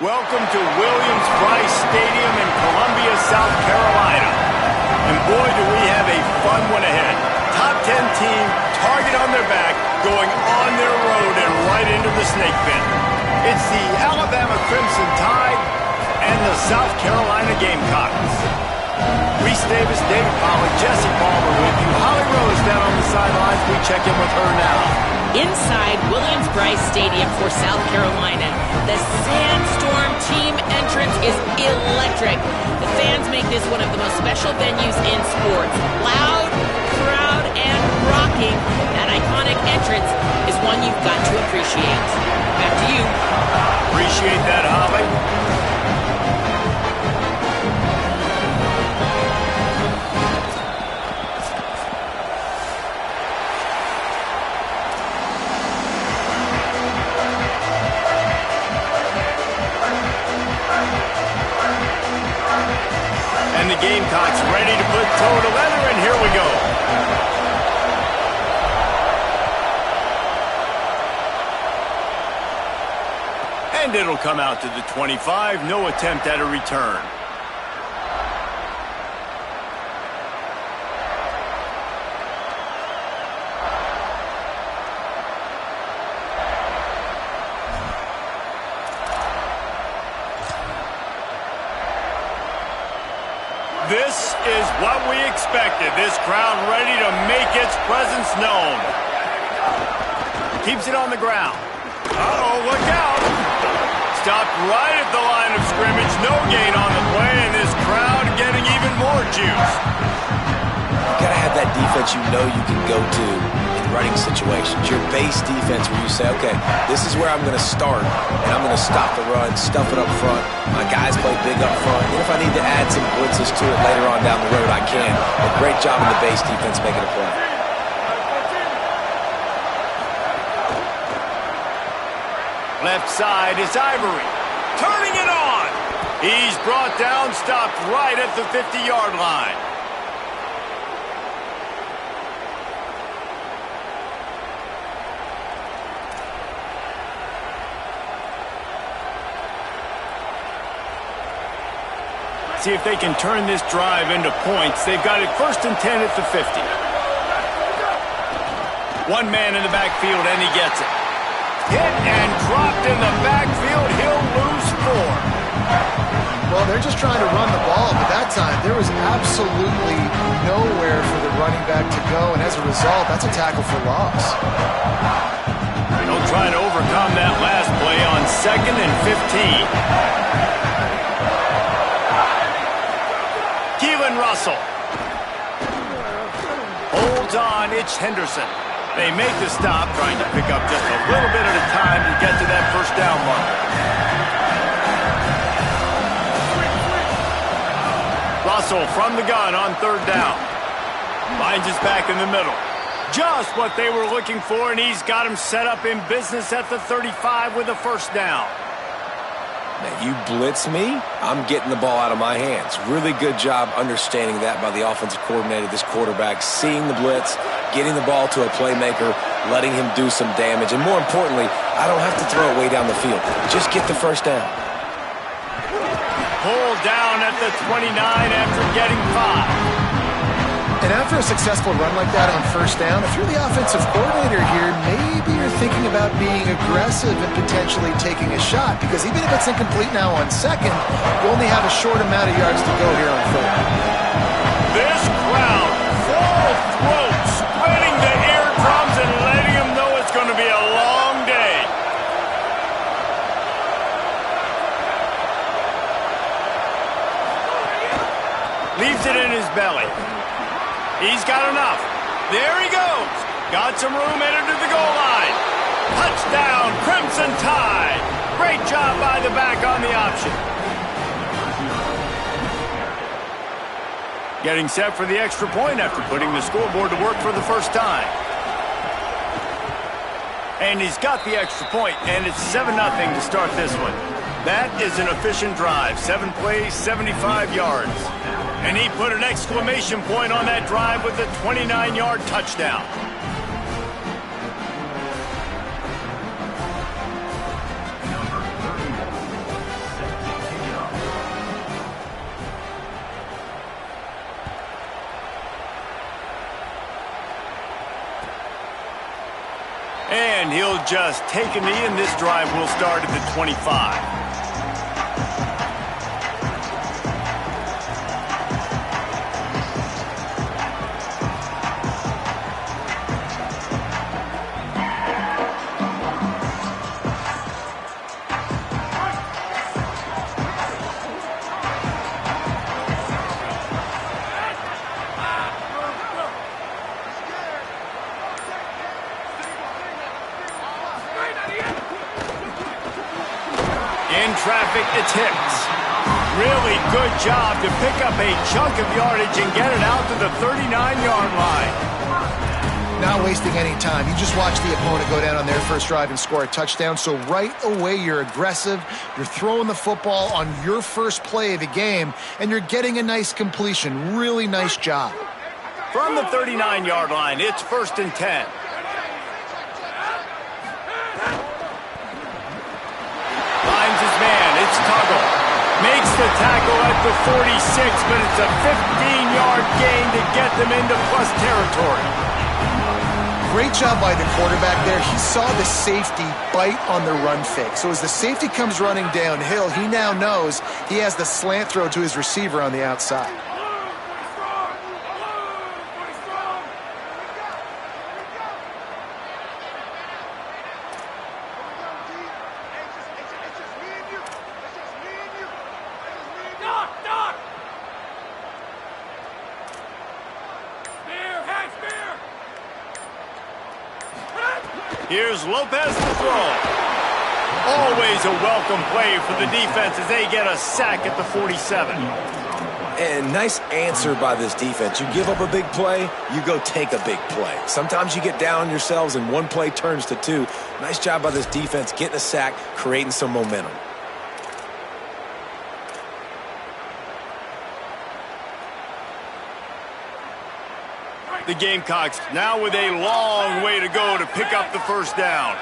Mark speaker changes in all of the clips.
Speaker 1: Welcome to Williams-Brice Stadium in Columbia, South Carolina. And boy, do we have a fun one ahead. Top 10 team, target on their back, going on their road and right into the snake pit. It's the Alabama Crimson Tide and the South Carolina Gamecocks. Reese Davis, David Pollack, Jesse Palmer with you. Holly Rose down on the sidelines. We check in with her now.
Speaker 2: Inside Williams-Brice Stadium for South Carolina, the Sandstorm team entrance is electric. The fans make this one of the most special venues in sports. Loud, proud, and rocking. That iconic entrance is one you've got to appreciate. Back to you.
Speaker 1: Appreciate that, Holly. And the Gamecocks ready to put toe to leather, and here we go. And it'll come out to the 25, no attempt at a return. This is what we expected. This crowd ready to make its presence known. Keeps it on the ground. Uh-oh, look out. Stopped right at the line of scrimmage. No gain on the play, and this crowd getting even more juice.
Speaker 3: You got to have that defense you know you can go to in running situations. Your base defense where you say, okay, this is where I'm going to start, and I'm going to stop the run, stuff it up front. My guys play big up front. And if I need to add some blitzes to it later on down the road, I can. A great job in the base defense making a play.
Speaker 1: Left side is Ivory. Turning it on. He's brought down, stopped right at the 50-yard line. See if they can turn this drive into points. They've got it 1st and 10 at the 50. One man in the backfield, and he gets it. Hit and dropped in the backfield. He'll lose 4.
Speaker 4: Well, they're just trying to run the ball, but that time there was absolutely nowhere for the running back to go, and as a result, that's a tackle for loss.
Speaker 1: They'll try to overcome that last play on 2nd and 15. Keelan Russell. Holds on, it's Henderson. They make the stop, trying to pick up just a little bit at a time to get to that first down marker. Russell from the gun on 3rd down. Finds his back in the middle. Just what they were looking for, and he's got him set up in business at the 35 with a 1st down.
Speaker 3: Now, you blitz me, I'm getting the ball out of my hands. Really good job understanding that by the offensive coordinator, this quarterback, seeing the blitz, getting the ball to a playmaker, letting him do some damage. And more importantly, I don't have to throw it way down the field. Just get the 1st down.
Speaker 1: Pulled down at the 29 after getting 5.
Speaker 4: And after a successful run like that on 1st down, if you're the offensive coordinator here, maybe you're thinking about being aggressive and potentially taking a shot, because even if it's incomplete now on 2nd, you only have a short amount of yards to go here on 3rd.
Speaker 1: This crowd, full throat, spreading the eardrums and letting them know it's going to be a long day. Leaves it in his belly. He's got enough. There he goes. Got some room, headed to the goal line. Touchdown, Crimson Tide. Great job by the back on the option. Getting set for the extra point after putting the scoreboard to work for the 1st time. And he's got the extra point, and it's 7-0 to start this one. That is an efficient drive. 7 plays, 75 yards. And he put an exclamation point on that drive with a 29-yard touchdown. And he'll just take a knee, and this drive will start at the 25. In traffic, it's Hicks. Really good job to pick up a chunk of yardage and get it out to the 39-yard line.
Speaker 4: Not wasting any time. You just watch the opponent go down on their first drive and score a touchdown. So right away, you're aggressive. You're throwing the football on your first play of the game, and you're getting a nice completion. Really nice job.
Speaker 1: From the 39-yard line, it's 1st and 10. Finds his man. It's Tuggle. Makes the tackle at the 46, but it's a 15-yard gain to get them into plus territory.
Speaker 4: Great job by the quarterback there. He saw the safety bite on the run fake. So as the safety comes running downhill, he now knows he has the slant throw to his receiver on the outside.
Speaker 1: Here's Lopez to throw. Always a welcome play for the defense as they get a sack at the 47.
Speaker 3: And nice answer by this defense. You give up a big play, you go take a big play. Sometimes you get down on yourselves and one play turns to two. Nice job by this defense getting a sack, creating some momentum.
Speaker 1: The Gamecocks now with a long way to go to pick up the first down.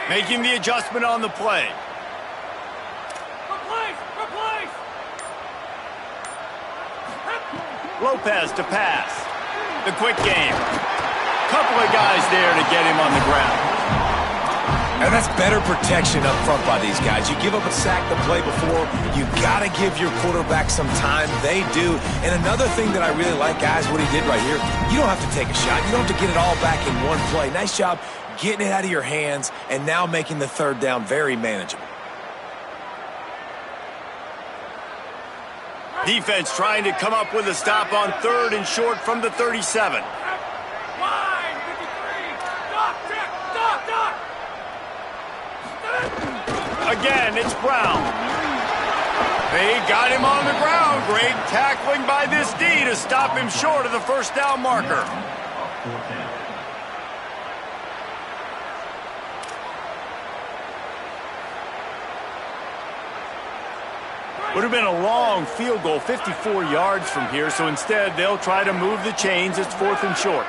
Speaker 1: Making the adjustment on the play. Lopez to pass. The quick game. Couple of guys there to get him on the ground.
Speaker 3: And that's better protection up front by these guys. You give up a sack the play before, you got to give your quarterback some time. They do. And another thing that I really like, guys, what he did right here, you don't have to take a shot. You don't have to get it all back in one play. Nice job getting it out of your hands and now making the third down very manageable.
Speaker 1: Defense trying to come up with a stop on 3rd and short from the 37. Again, it's Brown. They got him on the ground. Great tackling by this D to stop him short of the first down marker. Would have been a long field goal, 54 yards from here, so instead they'll try to move the chains. It's 4th and short.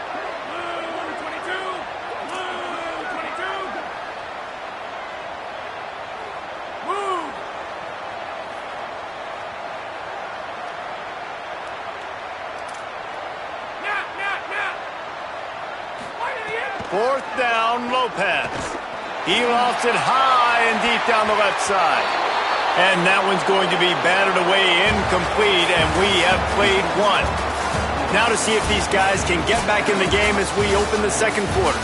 Speaker 1: Fourth down, Lopez. He lofts it high and deep down the left side. And that one's going to be batted away incomplete, and we have played one. Now to see if these guys can get back in the game as we open the second quarter.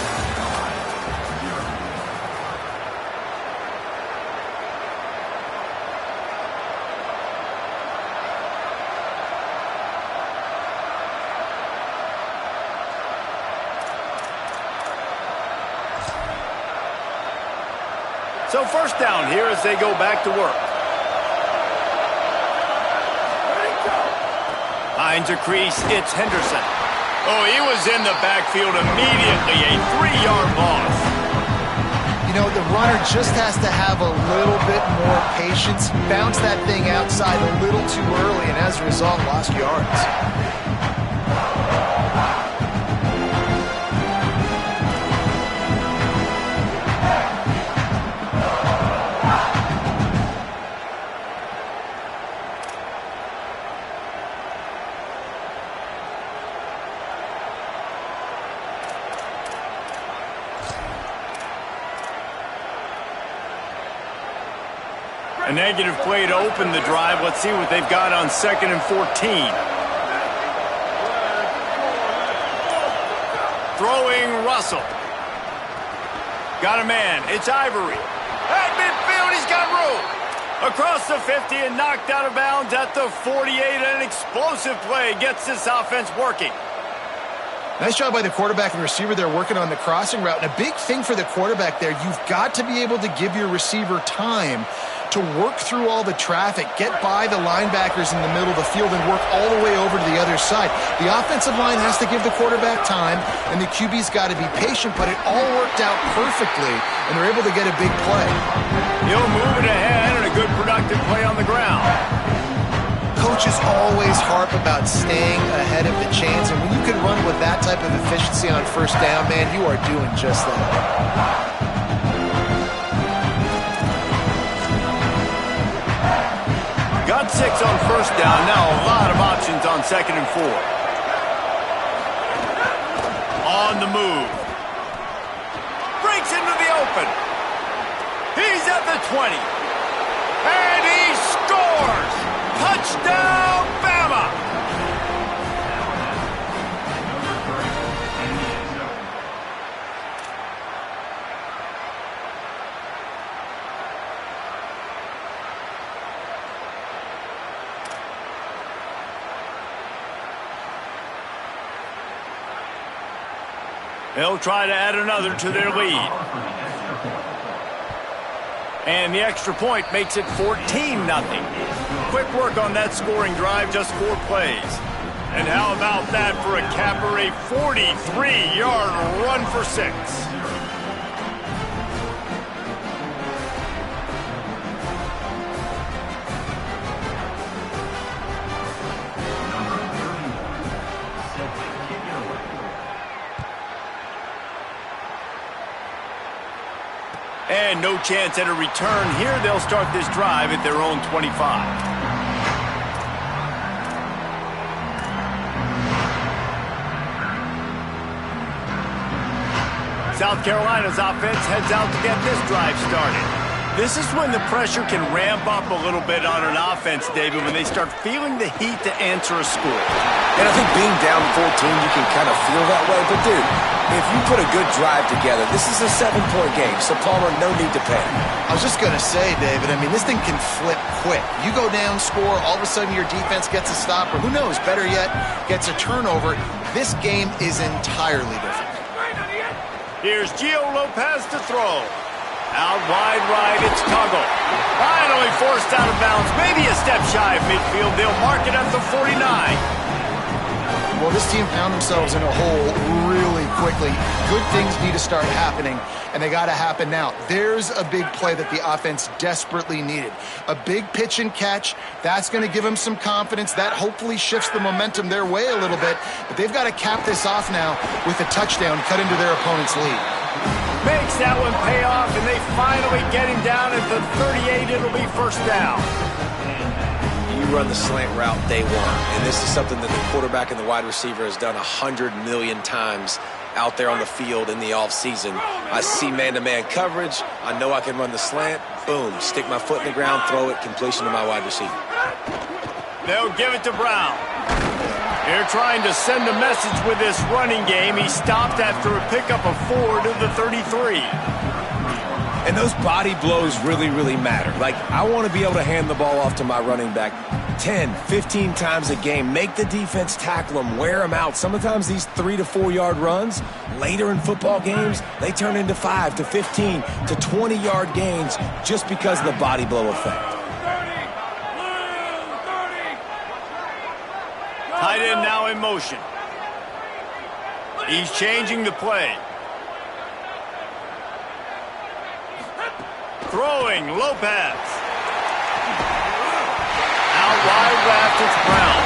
Speaker 1: So first down here as they go back to work. Finds a crease, it's Henderson. Oh, he was in the backfield immediately, a 3-yard loss.
Speaker 4: You know, the runner just has to have a little bit more patience. Bounce that thing outside a little too early, and as a result, lost yards.
Speaker 1: A negative play to open the drive. Let's see what they've got on 2nd and 14. Throwing Russell. Got a man. It's Ivory. At midfield, he's got room. Across the 50 and knocked out of bounds at the 48. An explosive play gets this offense working.
Speaker 4: Nice job by the quarterback and receiver there working on the crossing route. And a big thing for the quarterback there, you've got to be able to give your receiver time to work through all the traffic, get by the linebackers in the middle of the field, and work all the way over to the other side. The offensive line has to give the quarterback time, and the QB's got to be patient, but it all worked out perfectly, and they're able to get a big play.
Speaker 1: He'll move it ahead, and a good productive play on the ground.
Speaker 4: Coaches always harp about staying ahead of the chains, and when you can run with that type of efficiency on first down, man, you are doing just that.
Speaker 1: Got 6 on first down. Now a lot of options on 2nd and 4. On the move. Breaks into the open. He's at the 20. And he scores! Touchdown, Bama! They'll try to add another to their lead. And the extra point makes it 14-0. Quick work on that scoring drive, just 4 plays. And how about that for a capper, a 43-yard run for 6. And no chance at a return here. They'll start this drive at their own 25. South Carolina's offense heads out to get this drive started. This is when the pressure can ramp up a little bit on an offense, David, when they start feeling the heat to answer a score.
Speaker 3: And I think being down 14, you can kind of feel that way. But, dude, if you put a good drive together, this is a 7-point game. So, Palmer, no need to panic.
Speaker 4: I was just going to say, David, I mean, this thing can flip quick. You go down, score, all of a sudden your defense gets a stop, or who knows, better yet, gets a turnover. This game is entirely different.
Speaker 1: Here's Gio Lopez to throw. Out wide right, it's Tuggle. Finally forced out of bounds, maybe a step shy of midfield. They'll mark it at the 49.
Speaker 4: Well, this team found themselves in a hole really quickly. Good things need to start happening, and they got to happen now. There's a big play that the offense desperately needed. A big pitch and catch. That's going to give them some confidence. That hopefully shifts the momentum their way a little bit. But they've got to cap this off now with a touchdown cut into their opponent's lead.
Speaker 1: Makes that one pay off, and they finally get him down at the 38. It'll be first down.
Speaker 3: You run the slant route day one, and this is something that the quarterback and the wide receiver has done 100 million times out there on the field in the offseason. I see man-to-man coverage. I know I can run the slant. Boom, stick my foot in the ground, throw it, completion to my wide receiver.
Speaker 1: They'll give it to Brown. They're trying to send a message with this running game. He stopped after a pickup of 4 to the 33.
Speaker 3: And those body blows really, really matter. Like, I want to be able to hand the ball off to my running back 10, 15 times a game. Make the defense tackle them, wear them out. Sometimes these 3 to 4 yard runs, later in football games, they turn into 5 to 15 to 20 yard gains just because of the body blow effect.
Speaker 1: Tight end now in motion. He's changing the play. Throwing, Lopez. Out wide left, it's Brown.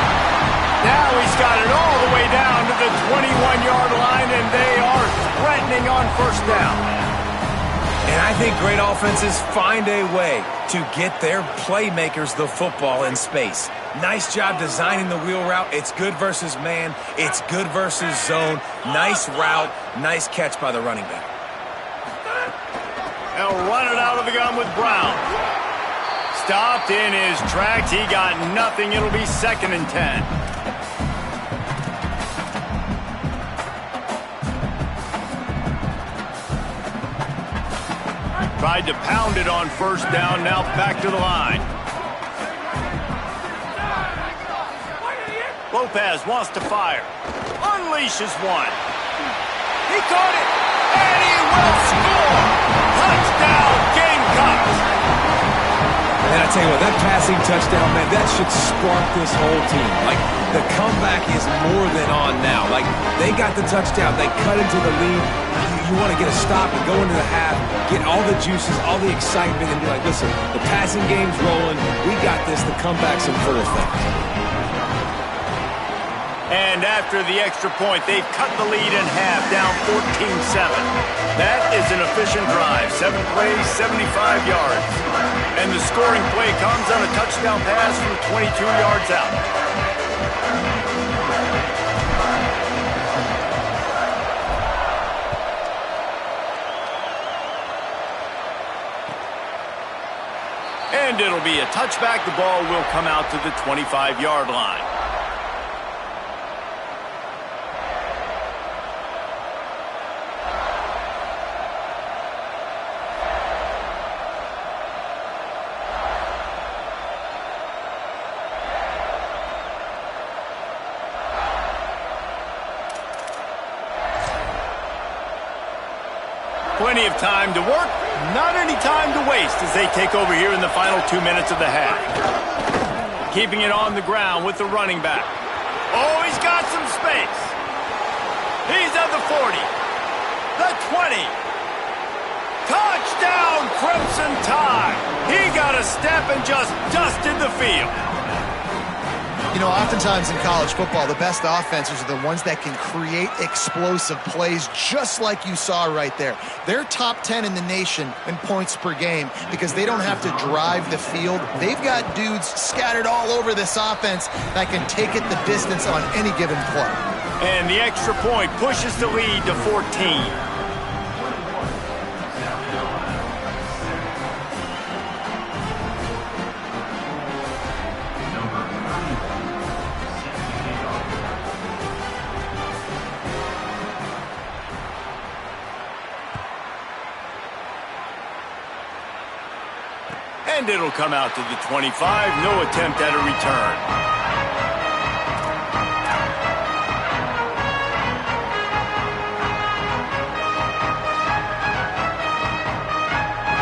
Speaker 1: Now he's got it all the way down to the 21-yard line, and they are threatening on first down.
Speaker 3: And I think great offenses find a way to get their playmakers the football in space. Nice job designing the wheel route. It's good versus man. It's good versus zone. Nice route. Nice catch by the running back.
Speaker 1: They'll run it out of the gun with Brown. stopped in his tracks. He got nothing. It'll be 2nd and 10. Tried to pound it on 1st down. Now back to the line. Lopez wants to fire. Unleashes one. He caught it. And he will score. Touchdown, Gamecocks.
Speaker 3: And I tell you what, that passing touchdown, man, that should spark this whole team. Like, the comeback is more than on now. Like, they got the touchdown. They cut into the lead. You want to get a stop and go into the half, get all the juices, all the excitement, and be like, listen, the passing game's rolling. We got this. The comeback's in full effect.
Speaker 1: And after the extra point, they've cut the lead in half, down 14-7. That is an efficient drive. 7 plays, 75 yards. And the scoring play comes on a touchdown pass from 22 yards out. And it'll be a touchback. The ball will come out to the 25-yard line. Plenty of time to work, not any time to waste as they take over here in the final 2 minutes of the half. Keeping it on the ground with the running back. Oh, he's got some space. He's at the 40, the 20. Touchdown, Crimson Tide. He got a step and just dusted the field.
Speaker 4: You know, oftentimes in college football, the best offenses are the ones that can create explosive plays, just like you saw right there. They're top 10 in the nation in points per game because they don't have to drive the field. They've got dudes scattered all over this offense that can take it the distance on any given play.
Speaker 1: And the extra point pushes the lead to 14. And it'll come out to the 25. No attempt at a return.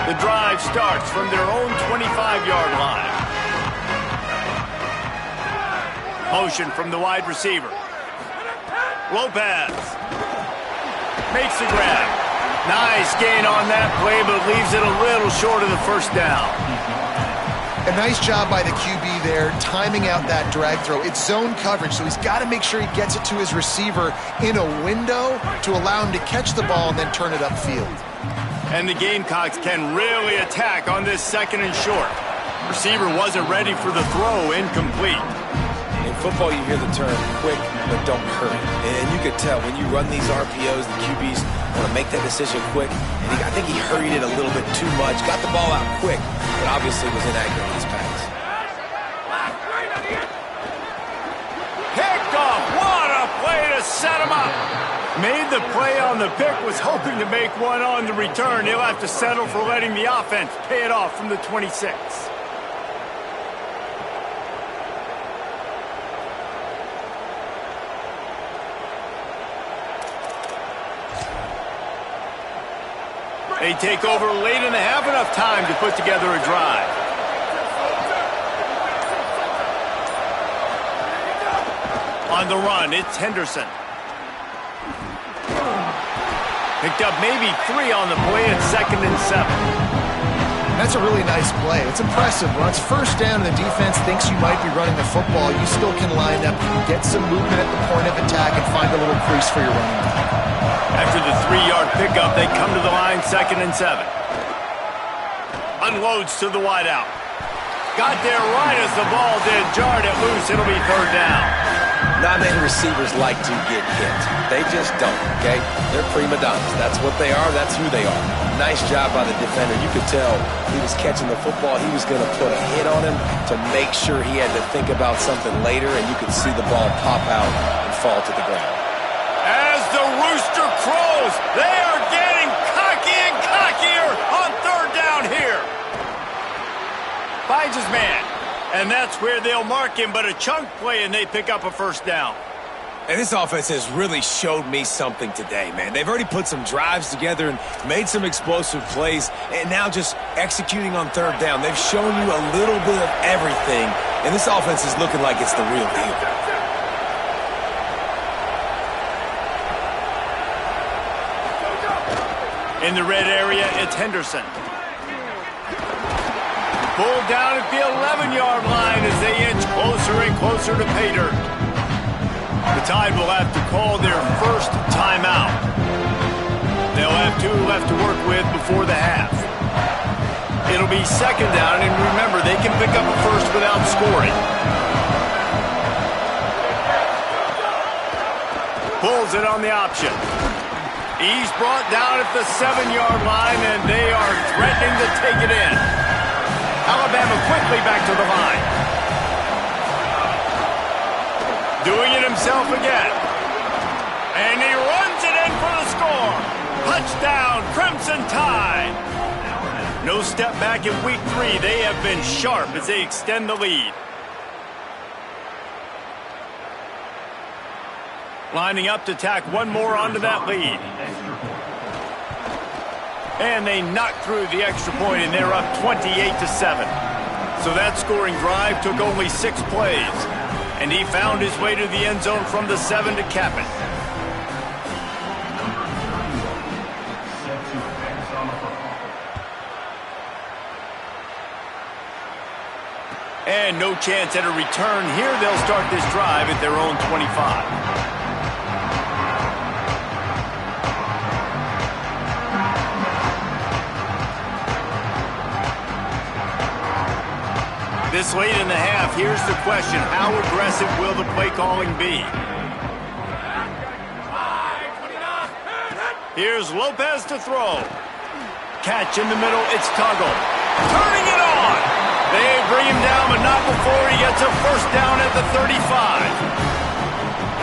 Speaker 1: The drive starts from their own 25-yard line. Motion from the wide receiver. Lopez makes the grab. Nice gain on that play, but leaves it a little short of the 1st down.
Speaker 4: A nice job by the QB there, timing out that drag throw. It's zone coverage, so he's got to make sure he gets it to his receiver in a window to allow him to catch the ball and then turn it upfield.
Speaker 1: And the Gamecocks can really attack on this 2nd and short. Receiver wasn't ready for the throw, incomplete.
Speaker 3: In football, you hear the term quick, but don't hurry. And you could tell when you run these RPOs, the QBs want to make that decision quick. And I think he hurried it a little bit too much, got the ball out quick, but obviously was inaccurate in his pass.
Speaker 1: Picked off. What a play to set him up. Made the play on the pick, was hoping to make one on the return. He'll have to settle for letting the offense pay it off from the 26. They take over late in the half, enough time to put together a drive. On the run, it's Henderson. Picked up maybe 3 on the play at 2nd and 7.
Speaker 4: That's a really nice play. It's impressive. When it's 1st down and the defense thinks you might be running the football, you still can line up, get some movement at the point of attack, and find a little crease for your running back.
Speaker 1: After the 3-yard pickup, they come to the line 2nd and 7. Unloads to the wideout. Got there right as the ball did. Jarred it loose. It'll be 3rd down.
Speaker 3: Not many receivers like to get hit. They just don't, okay? They're prima donnas. That's what they are. That's who they are. Nice job by the defender. You could tell he was catching the football. He was going to put a hit on him to make sure he had to think about something later, and you could see the ball pop out and fall to the ground.
Speaker 1: As the rooster crows, they are getting cocky and cockier on third down here. Finds his man. And that's where they'll mark him, but a chunk play, and they pick up a first down.
Speaker 3: And this offense has really showed me something today, man. They've already put some drives together and made some explosive plays, and now just executing on third down. They've shown you a little bit of everything, and this offense is looking like it's the real deal.
Speaker 1: In the red area, it's Henderson. Pulled down at the 11-yard line as they inch closer and closer to pay dirt. The Tide will have to call their first timeout. They'll have 2 left to work with before the half. It'll be second down, and remember, they can pick up a first without scoring. Pulls it on the option. He's brought down at the 7-yard line, and they are threatening to take it in. Alabama quickly back to the line. Doing it himself again. And he runs it in for the score. Touchdown, Crimson Tide. No step back in week 3. They have been sharp as they extend the lead. Lining up to tack one more onto that lead. And they knock through the extra point, and they're up 28-7. So that scoring drive took only 6 plays. And he found his way to the end zone from the 7 to cap it. And no chance at a return here. They'll start this drive at their own 25. This late in the half, here's the question. How aggressive will the play calling be? Here's Lopez to throw. Catch in the middle, it's Tuggle. Turning it on! They bring him down, but not before he gets a first down at the 35.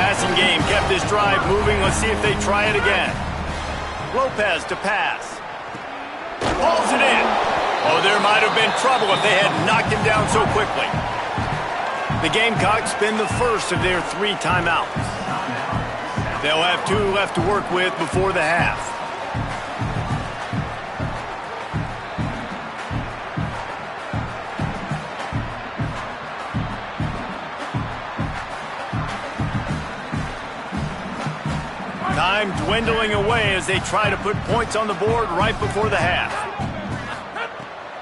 Speaker 1: Passing game kept this drive moving. Let's see if they try it again. Lopez to pass. Pulls it in. Oh, there might have been trouble if they had knocked him down so quickly. The Gamecocks spend the first of their 3 timeouts. They'll have 2 left to work with before the half. Time dwindling away as they try to put points on the board right before the half.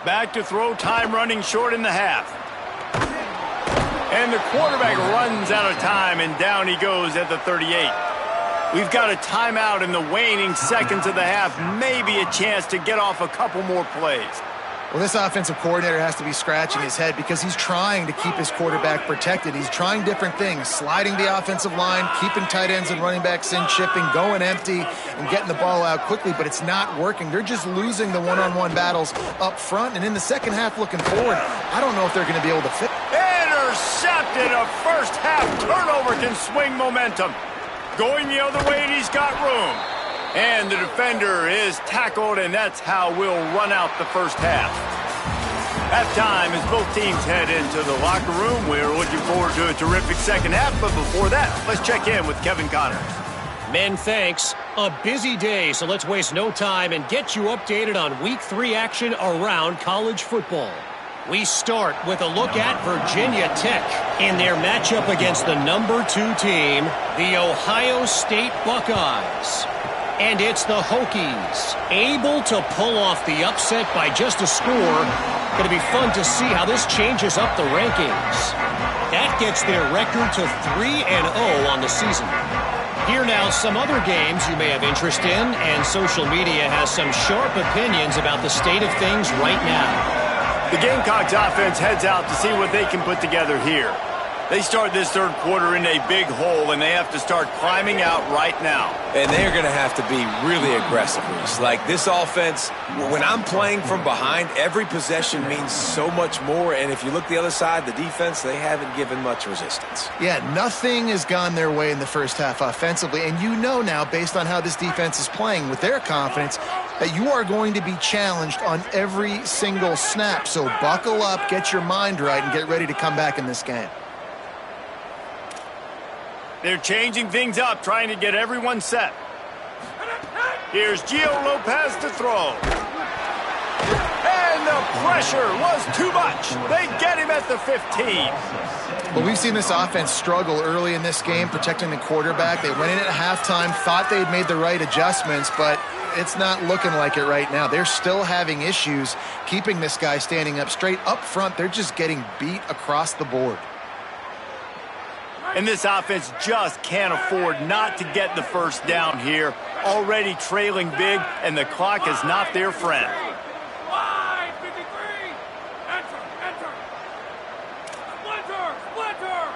Speaker 1: Back to throw, time running short in the half. And the quarterback runs out of time, and down he goes at the 38. We've got a timeout in the waning seconds of the half. Maybe a chance to get off a couple more plays.
Speaker 4: Well, this offensive coordinator has to be scratching his head because he's trying to keep his quarterback protected. He's trying different things, sliding the offensive line, keeping tight ends and running backs in, chipping, going empty, and getting the ball out quickly, but it's not working. They're just losing the one-on-one battles up front, and in the second half looking forward, I don't know if they're going to be able to fit.
Speaker 1: Intercepted! A first-half turnover can swing momentum. Going the other way, and he's got room. And the defender is tackled, and that's how we'll run out the first half. Halftime as both teams head into the locker room. We're looking forward to a terrific second half, but before that, let's check in with Kevin Connors.
Speaker 5: Men, thanks. A busy day, so let's waste no time and get you updated on Week 3 action around college football. We start with a look at Virginia Tech in their matchup against the number 2 team, the Ohio State Buckeyes. And it's the Hokies, able to pull off the upset by just a score. Going to be fun to see how this changes up the rankings. That gets their record to 3-0 on the season. Here now, some other games you may have interest in, and social media has some sharp opinions about the state of things right now.
Speaker 1: The Gamecocks offense heads out to see what they can put together here. They start this third quarter in a big hole, and they have to start climbing out right now.
Speaker 3: And they're going to have to be really aggressive, Reese. Like this offense, when I'm playing from behind, every possession means so much more. And if you look the other side, the defense, they haven't given much resistance.
Speaker 4: Yeah, nothing has gone their way in the first half offensively. And you know now, based on how this defense is playing with their confidence, that you are going to be challenged on every single snap. So buckle up, get your mind right, and get ready to come back in this game.
Speaker 1: They're changing things up, trying to get everyone set. Here's Gio Lopez to throw. And the pressure was too much. They get him at the 15.
Speaker 4: Well, we've seen this offense struggle early in this game, protecting the quarterback. They went in at halftime, thought they'd made the right adjustments, but it's not looking like it right now. They're still having issues keeping this guy standing up straight. Up front, they're just getting beat across the board.
Speaker 1: And this offense just can't afford not to get the first down here. Already trailing big, and the clock is not their friend.
Speaker 6: Line 53. Enter. Splinter.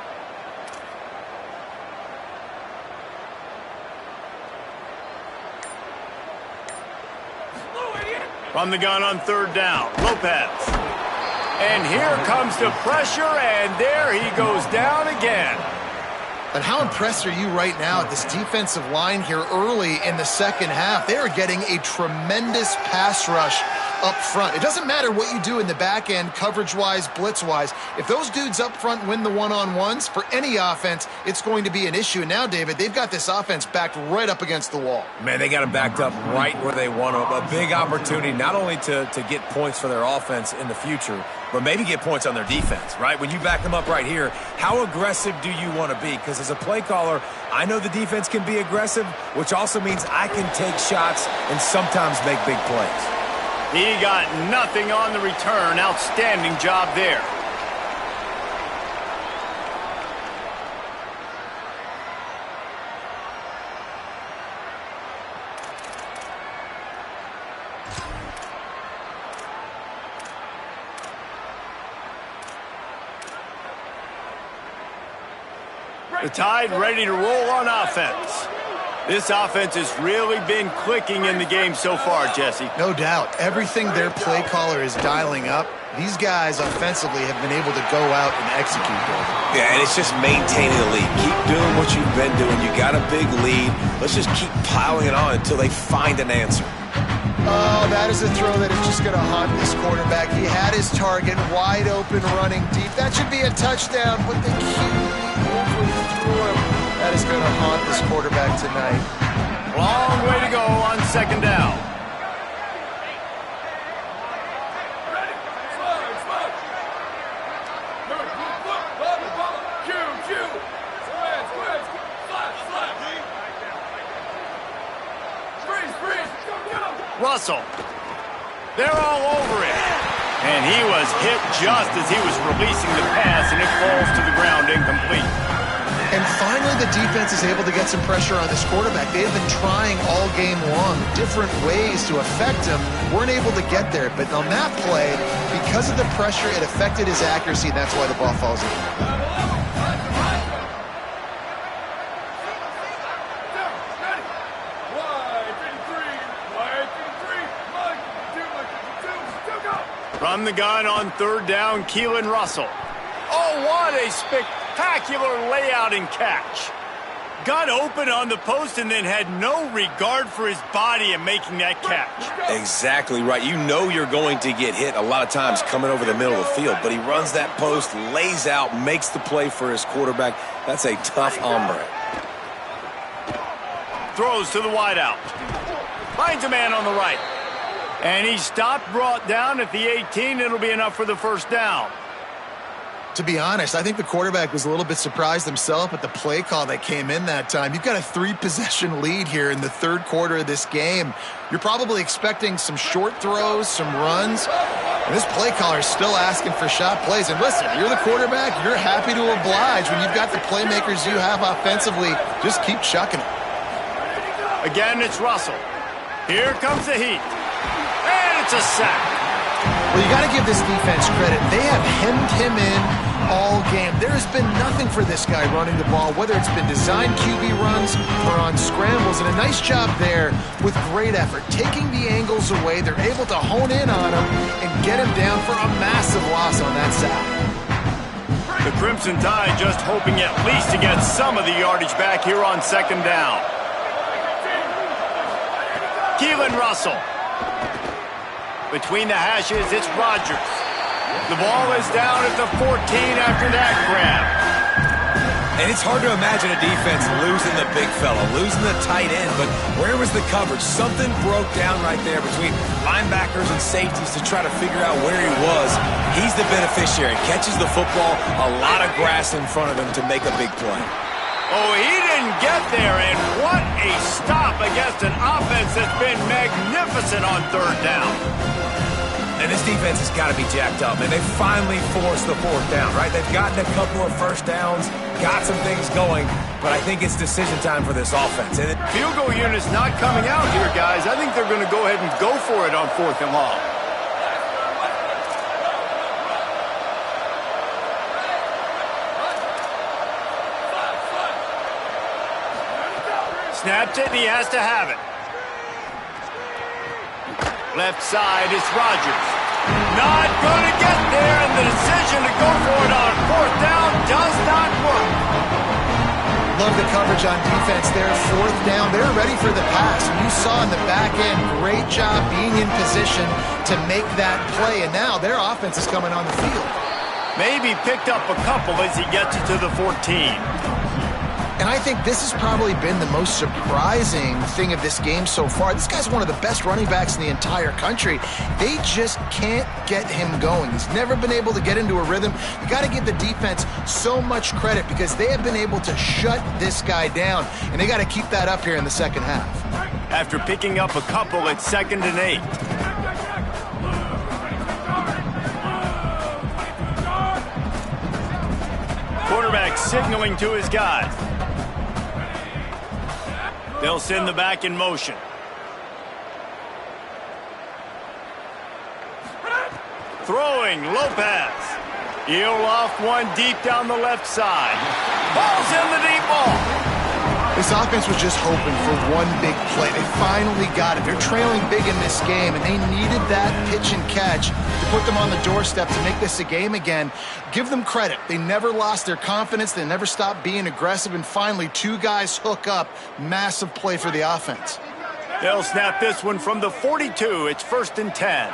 Speaker 1: From the gun on third down, Lopez. And here comes the pressure, and there he goes down again.
Speaker 4: But how impressed are you right now at this defensive line here early in the second half? They are getting a tremendous pass rush up front. It doesn't matter what you do in the back end, coverage-wise, blitz-wise. If those dudes up front win the one-on-ones, for any offense, it's going to be an issue. And now, David, they've got this offense backed right up against the wall.
Speaker 3: Man, they got them backed up right where they want them. A big opportunity not only to get points for their offense in the future, but maybe get points on their defense, right? When you back them up right here, how aggressive do you want to be? Because as a play caller, I know the defense can be aggressive, which also means I can take shots and sometimes make big plays.
Speaker 1: He got nothing on the return. Outstanding job there. The Tide ready to roll on offense. This offense has really been clicking in the game so far, Jesse.
Speaker 4: No doubt. Everything their play caller is dialing up, these guys offensively have been able to go out and execute.
Speaker 3: Yeah, and it's just maintaining the lead. Keep doing what you've been doing. You got a big lead. Let's just keep piling it on until they find an answer.
Speaker 4: Oh, that is a throw that is just going to haunt this quarterback. He had his target wide open, running deep. That should be a touchdown, but the QB overthrew him. That is going to haunt this quarterback tonight.
Speaker 1: Long way to go on second down. Russell. They're all over it. And he was hit just as he was releasing the pass, and it falls to the ground incomplete.
Speaker 4: And finally, the defense is able to get some pressure on this quarterback. They have been trying all game long different ways to affect him. Weren't able to get there. But on that play, because of the pressure, it affected his accuracy, and that's why the ball falls in.
Speaker 1: From the gun on third down, Keelan Russell. Oh, what a spectacular layout and catch. Got open on the post and then had no regard for his body in making that catch.
Speaker 3: Exactly right. You know you're going to get hit a lot of times coming over the middle of the field, but he runs that post, lays out, makes the play for his quarterback. That's a tough hombre.
Speaker 1: Throws to the wideout. Finds a man on the right. And he stopped, brought down at the 18. It'll be enough for the first down.
Speaker 4: To be honest, I think the quarterback was a little bit surprised himself at the play call that came in that time. You've got a 3-possession lead here in the third quarter of this game. You're probably expecting some short throws, some runs. And this play caller is still asking for shot plays. And listen, you're the quarterback. You're happy to oblige. When you've got the playmakers you have offensively, just keep chucking it.
Speaker 1: Again, it's Russell. Here comes the heat. And it's a sack.
Speaker 4: Well, you got to give this defense credit. They have hemmed him in all game. There has been nothing for this guy running the ball, whether it's been designed QB runs or on scrambles, and a nice job there with great effort. Taking the angles away, they're able to hone in on him and get him down for a massive loss on that sack.
Speaker 1: The Crimson Tide just hoping at least to get some of the yardage back here on second down. Keelan Russell. Between the hashes, it's Rodgers. The ball is down at the 14 after that grab.
Speaker 3: And it's hard to imagine a defense losing the big fella, losing the tight end, but where was the coverage? Something broke down right there between linebackers and safeties to try to figure out where he was. He's the beneficiary. Catches the football, a lot of grass in front of him to make a big play.
Speaker 1: Oh, he didn't get there, and what a stop against an offense that's been magnificent on third down.
Speaker 3: And this defense has got to be jacked up, and they finally forced the fourth down, right? They've gotten a couple of first downs, got some things going, but I think it's decision time for this offense. And
Speaker 1: field goal unit's not coming out here, guys. I think they're going to go ahead and go for it on 4th and long. Snaps it, and he has to have it. Left side, it's Rodgers. Not going to get there, and the decision to go for it on 4th down does not work.
Speaker 4: Love the coverage on defense there. 4th down, they're ready for the pass. And you saw in the back end, great job being in position to make that play. And now their offense is coming on the field.
Speaker 1: Maybe picked up a couple as he gets it to the 14.
Speaker 4: And I think this has probably been the most surprising thing of this game so far. This guy's one of the best running backs in the entire country. They just can't get him going. He's never been able to get into a rhythm. You got to give the defense so much credit because they have been able to shut this guy down, and they got to keep that up here in the second half.
Speaker 1: After picking up a couple, it's 2nd and 8. Quarterback signaling to his guys. They'll send the back in motion. Throwing, Lopez. He'll off one deep down the left side. Ball's in the deep ball.
Speaker 4: This offense was just hoping for one big play. They finally got it. They're trailing big in this game, and they needed that pitch and catch to put them on the doorstep to make this a game again. Give them credit. They never lost their confidence. They never stopped being aggressive, and finally, 2 guys hook up. Massive play for the offense.
Speaker 1: They'll snap this one from the 42. It's 1st and 10.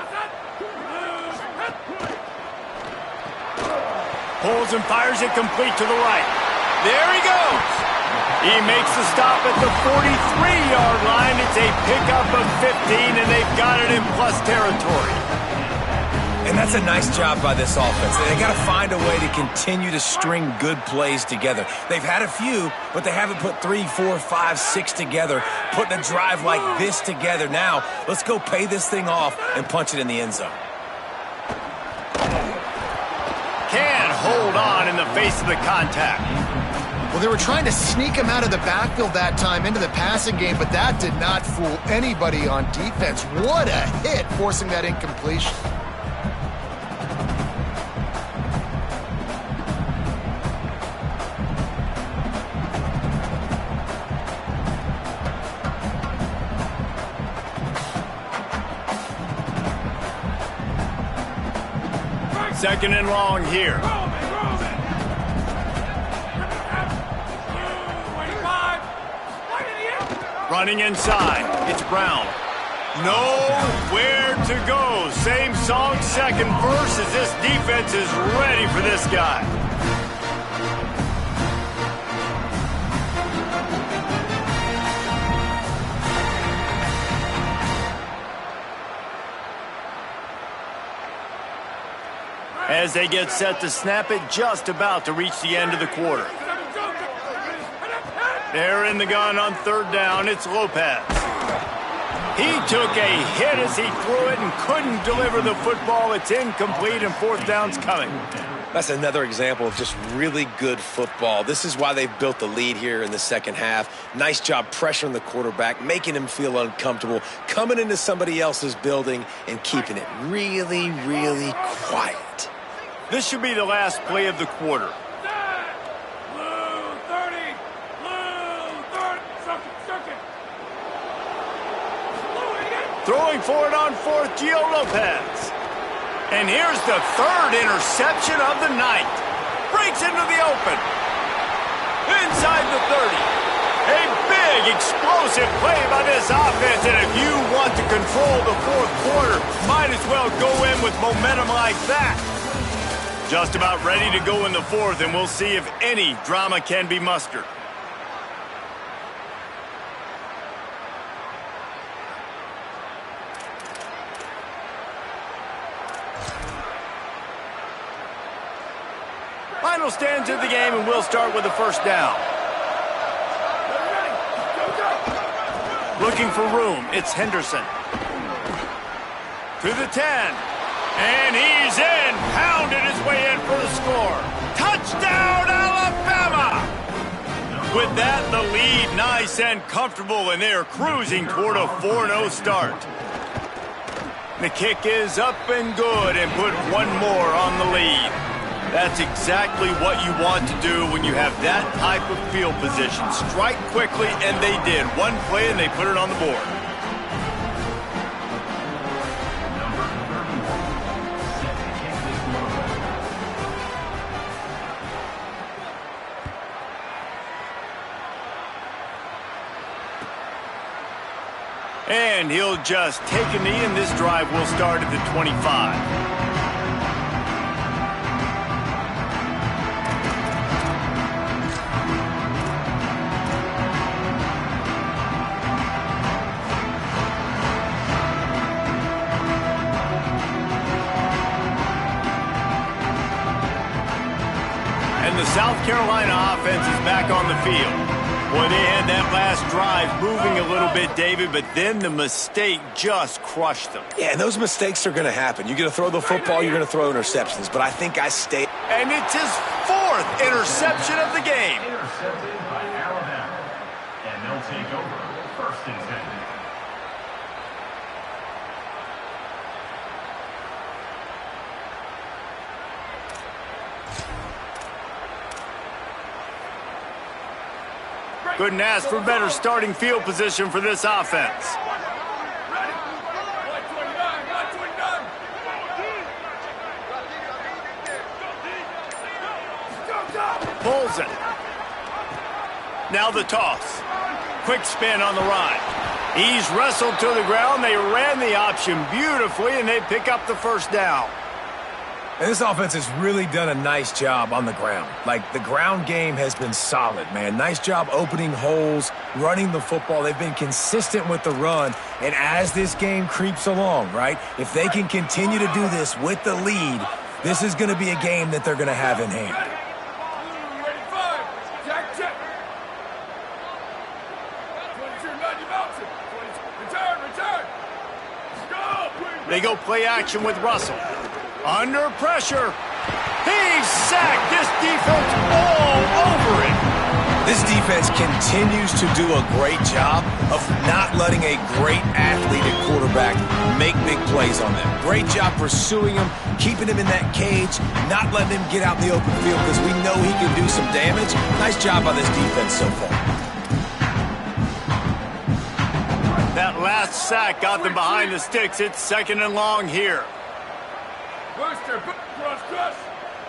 Speaker 1: Pulls and fires it complete to the right. There he goes. He makes the stop at the 43-yard line. It's a pickup of 15, and they've got it in plus territory.
Speaker 3: And that's a nice job by this offense. They got to find a way to continue to string good plays together. They've had a few, but they haven't put 3, 4, 5, 6 together, putting a drive like this together. Now, let's go pay this thing off and punch it in the end zone.
Speaker 1: Can't hold on in the face of the contact.
Speaker 4: Well, they were trying to sneak him out of the backfield that time into the passing game, but that did not fool anybody on defense. What a hit, forcing that incompletion.
Speaker 1: Second and long here. Running inside, it's Brown. Nowhere to go. Same song, second verse, as this defense is ready for this guy. As they get set to snap it, just about to reach the end of the quarter. They're in the gun on 3rd down. It's Lopez. He took a hit as he threw it and couldn't deliver the football. It's incomplete, and 4th down's coming.
Speaker 3: That's another example of just really good football. This is why they've built the lead here in the second half. Nice job pressuring the quarterback, making him feel uncomfortable, coming into somebody else's building and keeping it really, really quiet.
Speaker 1: This should be the last play of the quarter.
Speaker 6: Blue 30. Blue 30. Circuit.
Speaker 1: Throwing for it on fourth, Gio Lopez. And here's the third interception of the night. Breaks into the open. Inside the 30. A big, explosive play by this offense. And if you want to control the fourth quarter, might as well go in with momentum like that. Just about ready to go in the fourth, and we'll see if any drama can be mustered. Final stands of the game, and we'll start with the first down. Looking for room, it's Henderson. To the 10. And he's in. Pounded his way in for the score. Touchdown, Alabama! With that, the lead nice and comfortable, and they're cruising toward a 4-0 start. The kick is up and good, and put one more on the lead. That's exactly what you want to do when you have that type of field position. Strike quickly, and they did. One play, and they put it on the board. And he'll just take a knee, and this drive will start at the 25. And the South Carolina offense is back on the field. Boy, they had that last drive moving a little bit, David, but then the mistake just crushed them.
Speaker 3: Yeah, and those mistakes are going to happen. You're going to throw the football, you're going to throw interceptions, but I think I stayed.
Speaker 1: And it's his fourth interception of the game.
Speaker 7: Intercepted by Alabama. And they'll take over first and 10.
Speaker 1: Couldn't ask for better starting field position for this offense. Pulls it. Now the toss. Quick spin on the run. He's wrestled to the ground. They ran the option beautifully, and they pick up the first down.
Speaker 3: And this offense has really done a nice job on the ground. Like, the ground game has been solid, man. Nice job opening holes, running the football. They've been consistent with the run. And as this game creeps along, right, if they can continue to do this with the lead, this is going to be a game that they're going to have in hand.
Speaker 1: They go play action with Russell. Under pressure. He's sacked. This defense all over it.
Speaker 3: This defense continues to do a great job of not letting a great athlete at quarterback make big plays on them. Great job pursuing him, keeping him in that cage, not letting him get out in the open field because we know he can do some damage. Nice job by this defense so far.
Speaker 1: That last sack got them behind the sticks. It's second and long here.
Speaker 6: Booster, cross.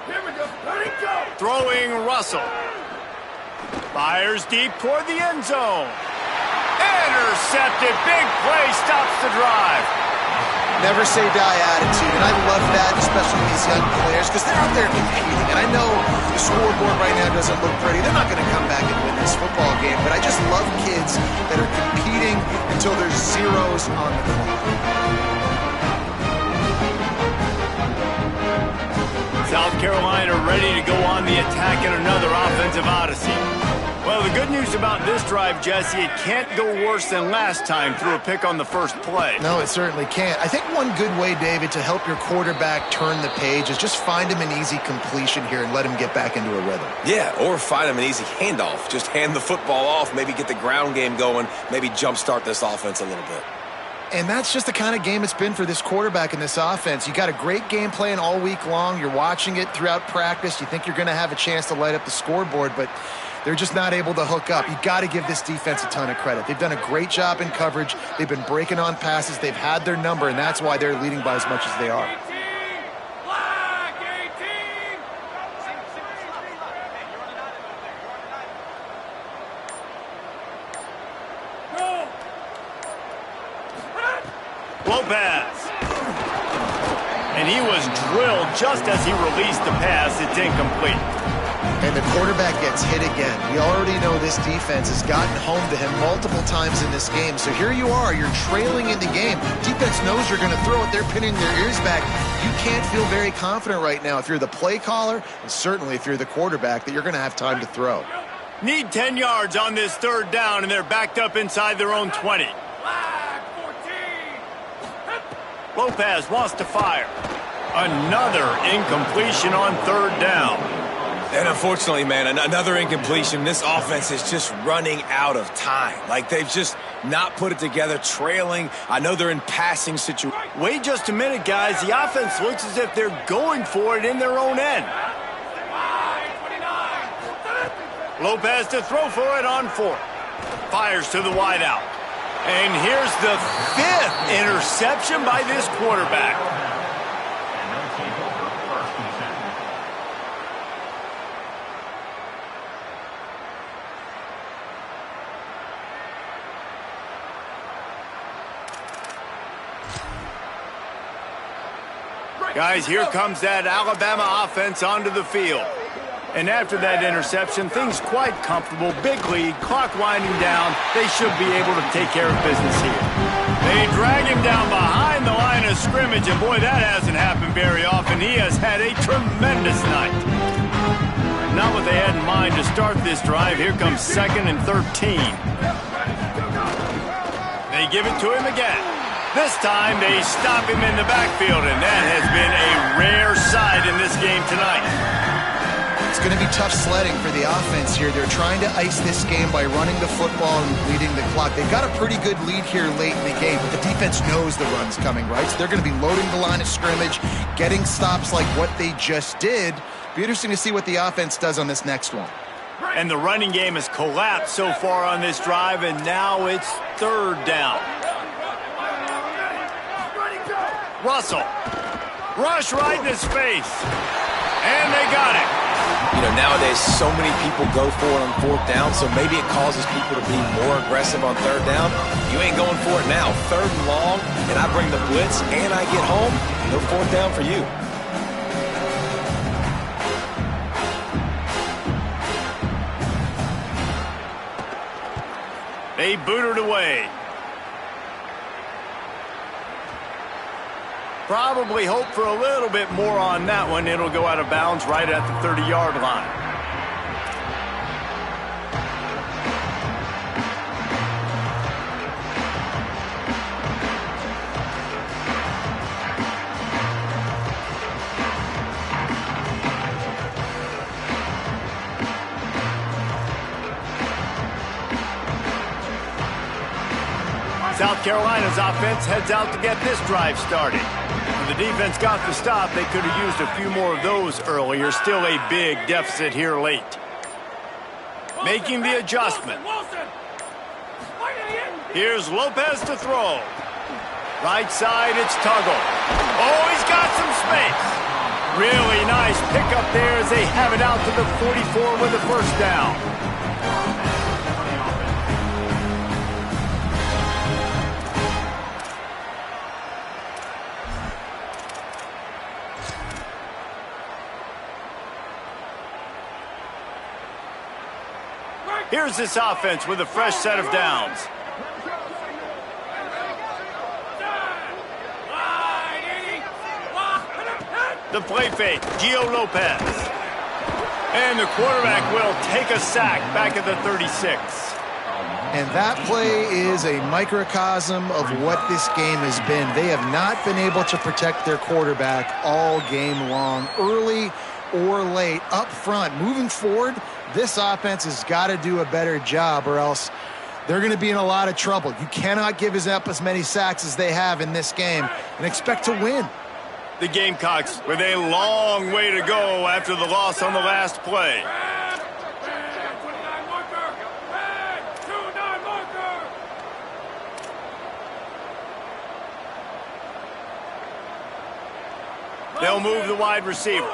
Speaker 6: Here we go. Let it go.
Speaker 1: Throwing Russell. Fires deep toward the end zone. Intercepted. Big play stops the drive.
Speaker 4: Never say die attitude, and I love that, especially these young players, because they're out there competing. And I know the scoreboard right now doesn't look pretty. They're not going to come back and win this football game, but I just love kids that are competing until there's zeros on the clock.
Speaker 1: South Carolina ready to go on the attack in another offensive odyssey. Well, the good news about this drive, Jesse, it can't go worse than last time through a pick on the first play.
Speaker 4: No, it certainly can't. I think one good way, David, to help your quarterback turn the page is just find him an easy completion here and let him get back into a rhythm.
Speaker 3: Yeah, or find him an easy handoff. Just hand the football off, maybe get the ground game going, maybe jumpstart this offense a little bit.
Speaker 4: And that's just the kind of game it's been for this quarterback in this offense. You got a great game plan all week long. You're watching it throughout practice. You think you're going to have a chance to light up the scoreboard, but they're just not able to hook up. You got to give this defense a ton of credit. They've done a great job in coverage. They've been breaking on passes. They've had their number, and that's why they're leading by as much as they are.
Speaker 1: Lopez. And he was drilled just as he released the pass. It's incomplete.
Speaker 4: And the quarterback gets hit again. We already know this defense has gotten home to him multiple times in this game. So here you are. You're trailing in the game. Defense knows you're going to throw it. They're pinning their ears back. You can't feel very confident right now if you're the play caller, and certainly if you're the quarterback, that you're going to have time to throw.
Speaker 1: Need 10 yards on this third down, and they're backed up inside their own 20. Lopez wants to fire. Another incompletion on third down.
Speaker 3: And unfortunately, man, another incompletion. This offense is just running out of time. Like, they've just not put it together, trailing. I know they're in passing situations.
Speaker 1: Wait just a minute, guys. The offense looks as if they're going for it in their own end. Lopez to throw for it on fourth. Fires to the wideout. And here's the 5th interception by this quarterback. Guys, here comes that Alabama offense onto the field. And after that interception, things quite comfortable. Big lead, clock winding down. They should be able to take care of business here. They drag him down behind the line of scrimmage, and boy, that hasn't happened very often. He has had a tremendous night. Not what they had in mind to start this drive. Here comes 2nd and 13. They give it to him again. This time, they stop him in the backfield, and that has been a rare sight in this game tonight.
Speaker 4: It's going to be tough sledding for the offense here. They're trying to ice this game by running the football and bleeding the clock. They've got a pretty good lead here late in the game, but the defense knows the run's coming, right? So they're going to be loading the line of scrimmage, getting stops like what they just did. Be interesting to see what the offense does on this next one.
Speaker 1: And the running game has collapsed so far on this drive, and now it's third down. Russell. Rush right in his face. And they got it.
Speaker 3: You know, nowadays, so many people go for it on fourth down, so maybe it causes people to be more aggressive on third down. You ain't going for it now. 3rd and long, and I bring the blitz, and I get home. No fourth down for you.
Speaker 1: They boot it away. Probably hope for a little bit more on that one. It'll go out of bounds right at the 30-yard line. South Carolina's offense heads out to get this drive started. When the defense got the stop, they could have used a few more of those earlier. Still a big deficit here late. Making the adjustment. Here's Lopez to throw. Right side, it's Tuggle. Oh, he's got some space. Really nice pickup there as they have it out to the 44 with the first down. Here's this offense with a fresh set of downs. The play fake, Gio Lopez. And the quarterback will take a sack back at the 36.
Speaker 4: And that play is a microcosm of what this game has been. They have not been able to protect their quarterback all game long, early or late, up front. Moving forward, this offense has got to do a better job, or else they're going to be in a lot of trouble. You cannot give up as many sacks as they have in this game and expect to win.
Speaker 1: The Gamecocks with a long way to go after the loss on the last play. They'll move the wide receiver.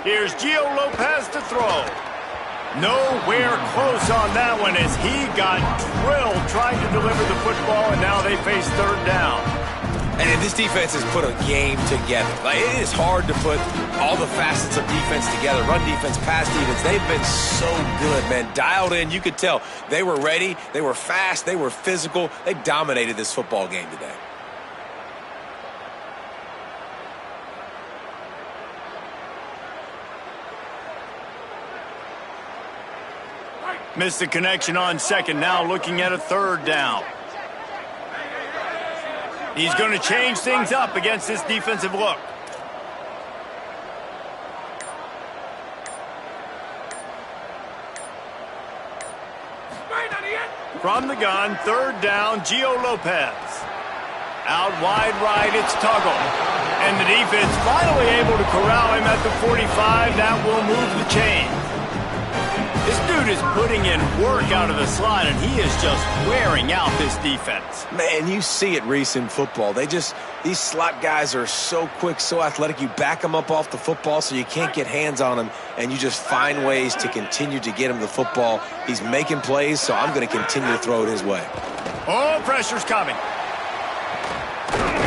Speaker 1: Here's Gio Lopez to throw. Nowhere close on that one as he got drilled trying to deliver the football, and now they face third down.
Speaker 3: And this defense has put a game together. Like, it is hard to put all the facets of defense together. Run defense, pass defense. They've been so good, man. Dialed in. You could tell they were ready. They were fast. They were physical. They dominated this football game today.
Speaker 1: Missed the connection on second. Now looking at a third down. He's going to change things up against this defensive look. From the gun, third down, Gio Lopez. Out wide right, it's Tuggle. And the defense finally able to corral him at the 45. That will move the chain. This dude is putting in work out of the slot, and he is just wearing out this defense.
Speaker 3: Man, you see it, Reese, in football. These slot guys are so quick, so athletic. You back them up off the football so you can't get hands on them, and you just find ways to continue to get him the football. He's making plays, so I'm going to continue to throw it his way.
Speaker 1: Oh, pressure's coming.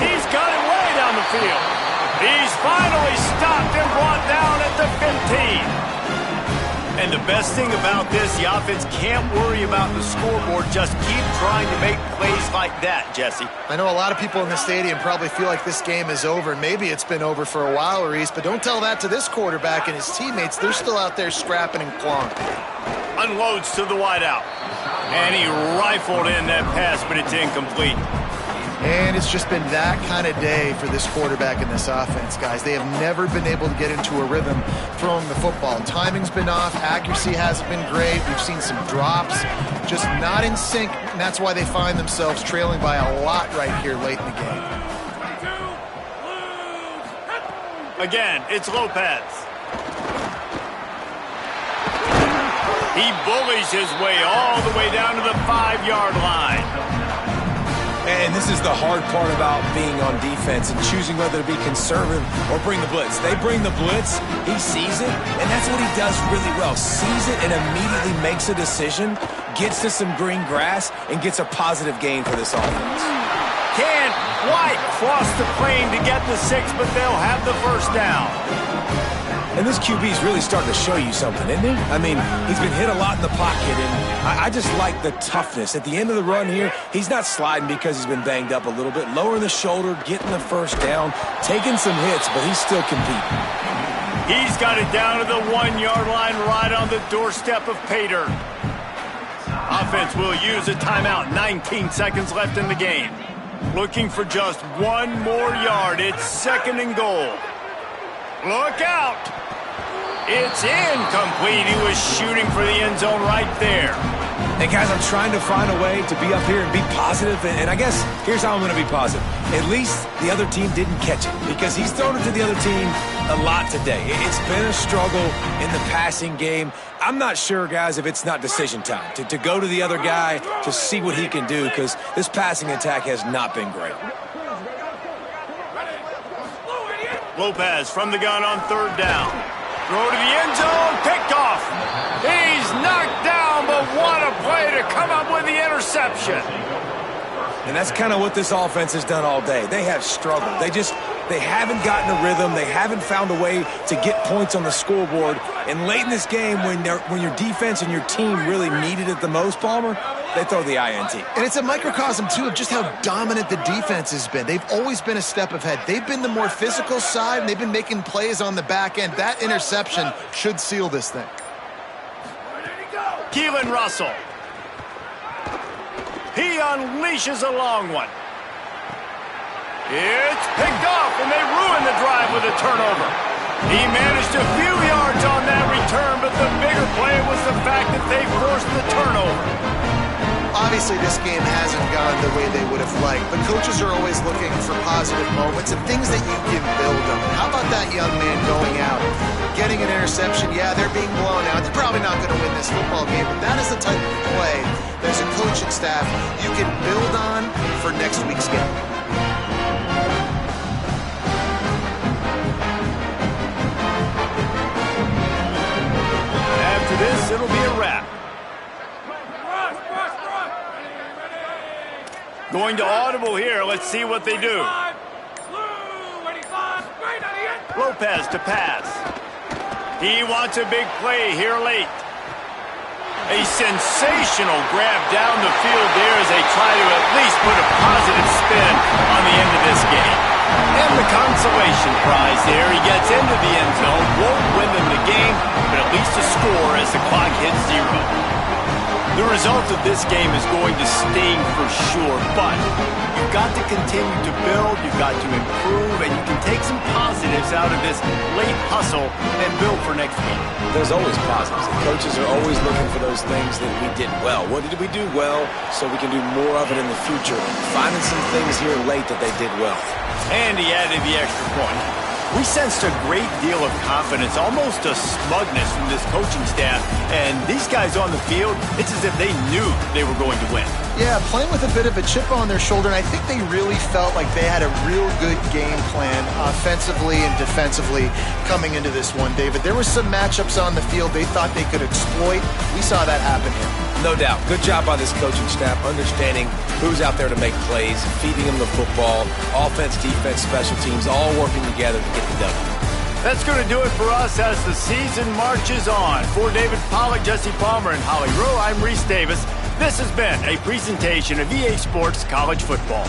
Speaker 1: He's got it way down the field. He's finally stopped and brought down at the 15. And the best thing about this, the offense can't worry about the scoreboard. Just keep trying to make plays like that, Jesse.
Speaker 4: I know a lot of people in the stadium probably feel like this game is over. Maybe it's been over for a while, Reese, but don't tell that to this quarterback and his teammates. They're still out there scrapping and clawing.
Speaker 1: Unloads to the wideout. And he rifled in that pass, but it's incomplete.
Speaker 4: And it's just been that kind of day for this quarterback and this offense, guys. They have never been able to get into a rhythm throwing the football. Timing's been off. Accuracy hasn't been great. We've seen some drops. Just not in sync, and that's why they find themselves trailing by a lot right here late in the game.
Speaker 1: Again, it's Lopez. He bullies his way all the way down to the 5-yard line.
Speaker 3: And this is the hard part about being on defense and choosing whether to be conservative or bring the blitz. They bring the blitz, he sees it, and that's what he does really well. Sees it and immediately makes a decision, gets to some green grass, and gets a positive gain for this offense.
Speaker 1: Can't quite cross the plane to get the 6, but they'll have the first down.
Speaker 3: And this QB is really starting to show you something, isn't he? I mean, he's been hit a lot in the pocket, and I just like the toughness. At the end of the run here, he's not sliding because he's been banged up a little bit. Lowering the shoulder, getting the first down, taking some hits, but he's still competing.
Speaker 1: He's got it down to the 1-yard line right on the doorstep of pay dirt. Offense will use a timeout. 19 seconds left in the game. Looking for just one more yard. It's 2nd and goal. Look out! It's incomplete. He was shooting for the end zone right there.
Speaker 3: Hey, guys, I'm trying to find a way to be up here and be positive, and I guess here's how I'm going to be positive. At least the other team didn't catch it because he's thrown it to the other team a lot today. It's been a struggle in the passing game. I'm not sure, guys, if it's not decision time to go to the other guy to see what he can do because this passing attack has not been great.
Speaker 1: Lopez from the gun on 3rd down. Throw to the end zone, picked off. He's knocked down, but what a play to come up with the interception.
Speaker 3: And that's kind of what this offense has done all day. They have struggled. They haven't gotten a rhythm. They haven't found a way to get points on the scoreboard. And late in this game, when your defense and your team really needed it the most, Palmer, they throw the INT.
Speaker 4: And it's a microcosm, too, of just how dominant the defense has been. They've always been a step ahead. They've been the more physical side, and they've been making plays on the back end. That interception should seal this thing.
Speaker 1: Keelan Russell. He unleashes a long one. It's picked off, and they ruin the drive with a turnover. He managed a few yards on that return, but the bigger play was the fact that they forced the turnover.
Speaker 4: I Obviously, this game hasn't gone the way they would have liked, but coaches are always looking for positive moments and things that you can build on. How about that young man going out, getting an interception? Yeah, they're being blown out. They're probably not going to win this football game, but that is the type of play there's a coaching staff you can build on for next week's game.
Speaker 1: After this, it'll be a wrap. Going to audible here. Let's see what they do. Lopez to pass. He wants a big play here late. A sensational grab down the field there as they try to at least put a positive spin on the end of this game. And the consolation prize there. He gets into the end zone. Won't win them the game, but at least a score as the clock hits 0. The result of this game is going to sting for sure, but you've got to continue to build, you've got to improve, and you can take some positives out of this late hustle and build for next week.
Speaker 3: There's always positives. The coaches are always looking for those things that we did well. What did we do well so we can do more of it in the future? Finding some things here late that they did well.
Speaker 1: And he added the extra point. We sensed a great deal of confidence, almost a smugness from this coaching staff. And these guys on the field, it's as if they knew they were going to win.
Speaker 4: Yeah, playing with a bit of a chip on their shoulder, and I think they really felt like they had a real good game plan offensively and defensively coming into this one, David. There were some matchups on the field they thought they could exploit. We saw that happen here.
Speaker 3: No doubt. Good job by this coaching staff, understanding who's out there to make plays, feeding them the football, offense, defense, special teams, all working together to get the W.
Speaker 1: That's going to do it for us as the season marches on. For David Pollack, Jesse Palmer, and Holly Rowe, I'm Reese Davis. This has been a presentation of EA Sports College Football.